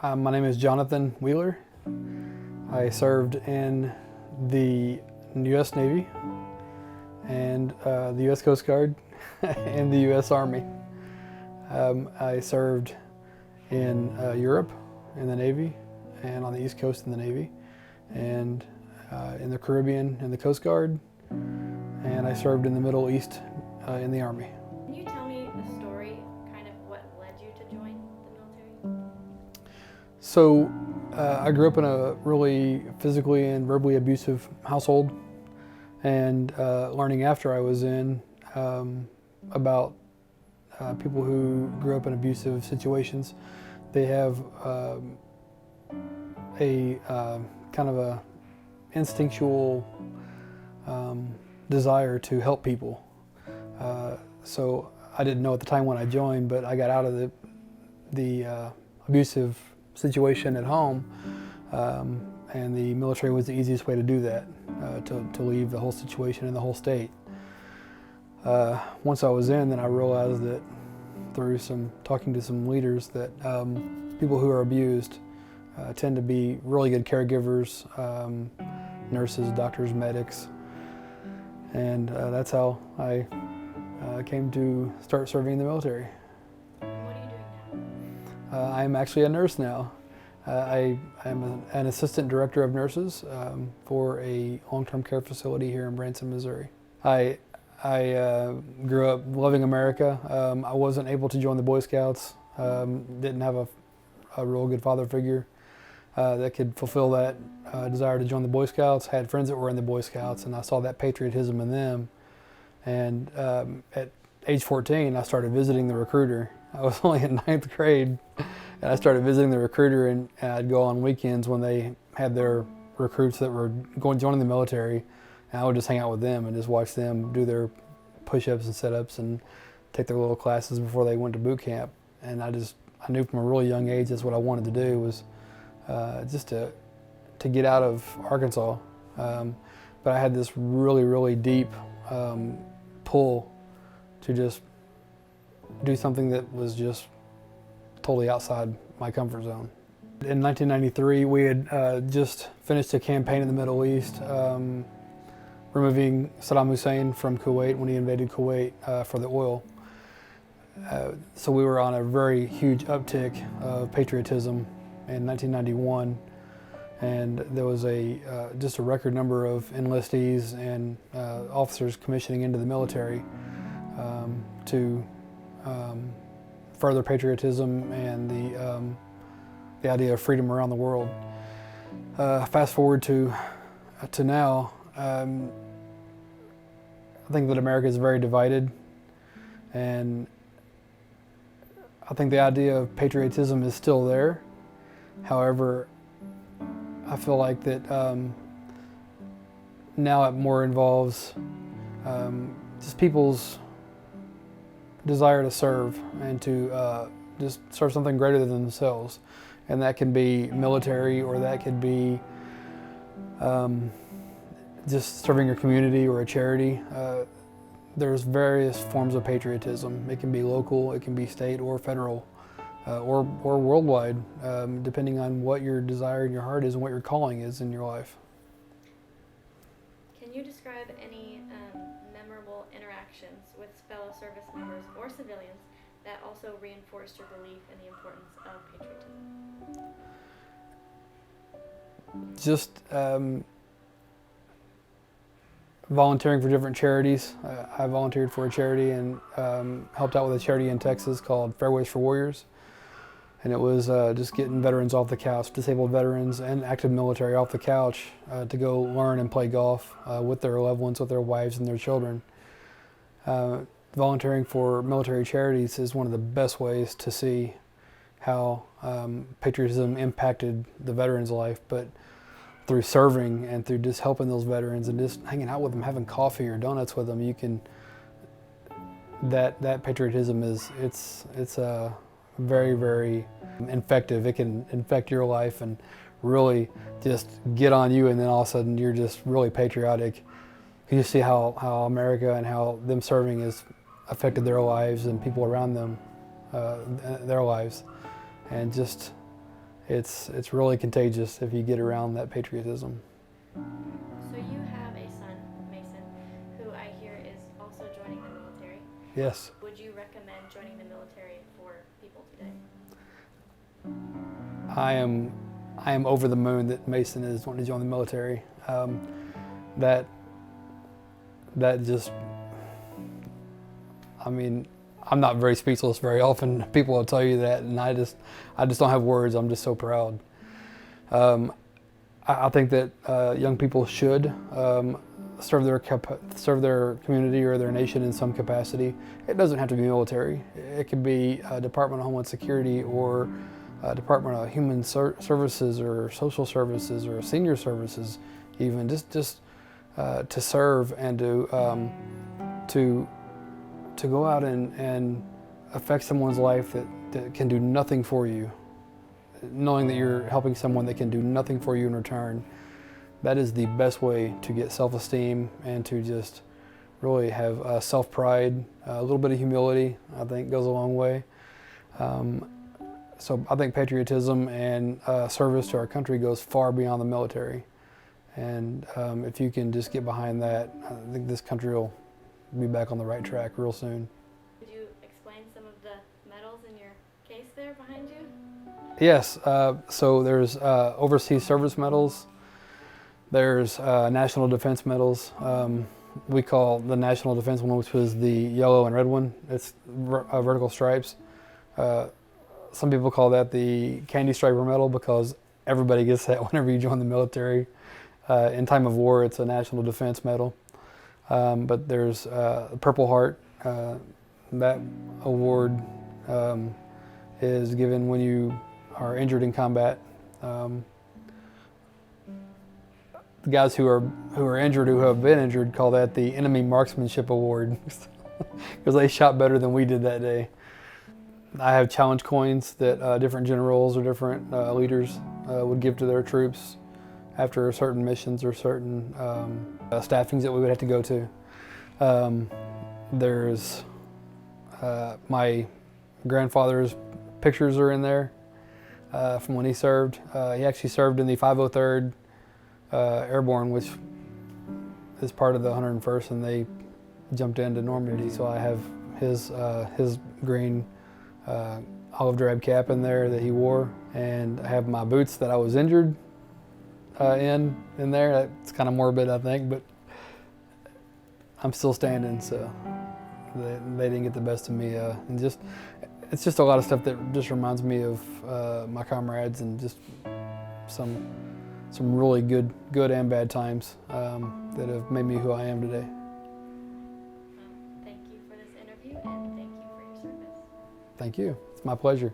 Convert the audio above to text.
My name is Jonathan Wheeler. I served in the U.S. Navy and the U.S. Coast Guard and the U.S. Army. I served in Europe in the Navy and on the East Coast in the Navy and in the Caribbean in the Coast Guard, and I served in the Middle East in the Army. Can you tell me the story, kind of what led you to join the military? So I grew up in a really physically and verbally abusive household, and learning after I was in about people who grew up in abusive situations, they have a kind of a instinctual desire to help people. So I didn't know at the time when I joined, but I got out of the abusive situation at home, and the military was the easiest way to do that, to leave the whole situation in the whole state. Once I was in, then I realized that through talking to some leaders that people who are abused tend to be really good caregivers, nurses, doctors, medics, and that's how I came to start serving in the military. What are you doing now? I'm actually a nurse now. I'm an assistant director of nurses for a long-term care facility here in Branson, Missouri. I grew up loving America. I wasn't able to join the Boy Scouts. Didn't have a real good father figure that could fulfill that desire to join the Boy Scouts. Had friends that were in the Boy Scouts, and I saw that patriotism in them. And at age 14, I started visiting the recruiter. I was only in 9th grade, and I started visiting the recruiter, and I'd go on weekends when they had their recruits that were joining the military, and I would just hang out with them and just watch them do their push-ups and sit-ups and take their little classes before they went to boot camp. And I knew from a really young age that's what I wanted to do, was just to get out of Arkansas. But I had this really, really deep pull to just do something that was just totally outside my comfort zone. In 1993, we had just finished a campaign in the Middle East, removing Saddam Hussein from Kuwait when he invaded Kuwait for the oil. So we were on a very huge uptick of patriotism in 1991, and there was just a record number of enlistees and officers commissioning into the military to further patriotism and the idea of freedom around the world. Fast forward to now, I think that America is very divided, and I think the idea of patriotism is still there. However, I feel like that now it more involves just people's desire to serve and to just serve something greater than themselves. And that can be military, or that could be just serving your community or a charity. There's various forms of patriotism. It can be local, it can be state or federal, or worldwide, depending on what your desire in your heart is and what your calling is in your life. Can you describe any memorable interactions with fellow service members or civilians that also reinforced your belief in the importance of patriotism? Just volunteering for different charities. I volunteered for a charity and helped out with a charity in Texas called Fairways for Warriors. And it was just getting veterans off the couch, disabled veterans and active military off the couch to go learn and play golf with their loved ones, with their wives and their children. Volunteering for military charities is one of the best ways to see how patriotism impacted the veteran's life, but through serving and through just helping those veterans and just hanging out with them, having coffee or donuts with them, you can, that patriotism it's very, very infective. It can infect your life and really just get on you, and then all of a sudden you're just really patriotic. You see how America and how them serving has affected their lives and people around them, their lives. And just it's really contagious if you get around that patriotism. So you have a son, Mason, who I hear is also joining the military. Yes. Would you recommend joining the military for people today? I am over the moon that Mason is wanting to join the military. That just, I mean, I'm not very speechless very often. People will tell you that, and I just don't have words. I'm just so proud. I think that young people should serve their community or their nation in some capacity. It doesn't have to be military. It could be Department of Homeland Security or Department of Human Services or Social Services or Senior Services, even just to serve and to go out and affect someone's life that can do nothing for you, knowing that you're helping someone that can do nothing for you in return. That is the best way to get self-esteem and to just really have self-pride. A little bit of humility, I think, goes a long way. So I think patriotism and service to our country goes far beyond the military. And if you can just get behind that, I think this country will be back on the right track real soon. Could you explain some of the medals in your case there behind you? Yes, so there's overseas service medals, there's national defense medals. We call the national defense one, which was the yellow and red one. It's vertical stripes. Some people call that the candy striper medal because everybody gets that whenever you join the military. In time of war, it's a national defense medal. But there's Purple Heart. That award is given when you are injured in combat. The guys who are injured, who have been injured, call that the Enemy Marksmanship Award because they shot better than we did that day. I have challenge coins that different generals or different leaders would give to their troops after certain missions or certain staffings that we would have to go to. There's my grandfather's pictures are in there from when he served. He actually served in the 503rd Airborne, which is part of the 101st, and they jumped into Normandy. So I have his green olive drab cap in there that he wore, and I have my boots that I was injured in there. That's kind of morbid, I think, but I'm still standing, so they didn't get the best of me. And it's just a lot of stuff that just reminds me of my comrades and just some really good and bad times that have made me who I am today. Thank you for this interview, and thank you for your service. Thank you. It's my pleasure.